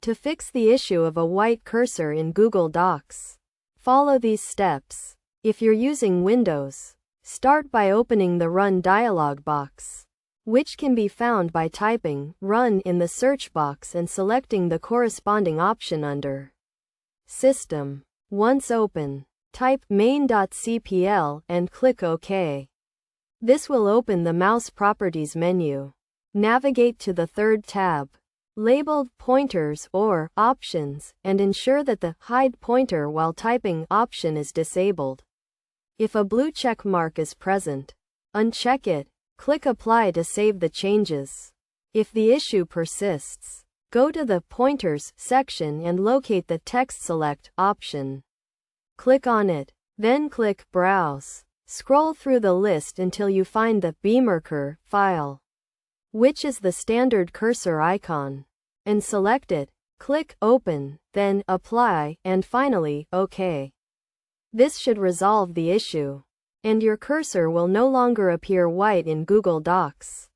To fix the issue of a white cursor in Google Docs, follow these steps. If you're using Windows, start by opening the Run dialog box, which can be found by typing Run in the search box and selecting the corresponding option under System. Once open, type main.cpl and click OK. This will open the Mouse Properties menu. Navigate to the third tab, labeled Pointers or Options, and ensure that the Hide Pointer while typing option is disabled. If a blue check mark is present, uncheck it. Click Apply to save the changes. If the issue persists, go to the Pointers section and locate the Text Select option. Click on it, then click Browse. Scroll through the list until you find the Beamercur file, which is the standard cursor icon, and select it. Click Open, then Apply, and finally, OK. This should resolve the issue, and your cursor will no longer appear white in Google Docs.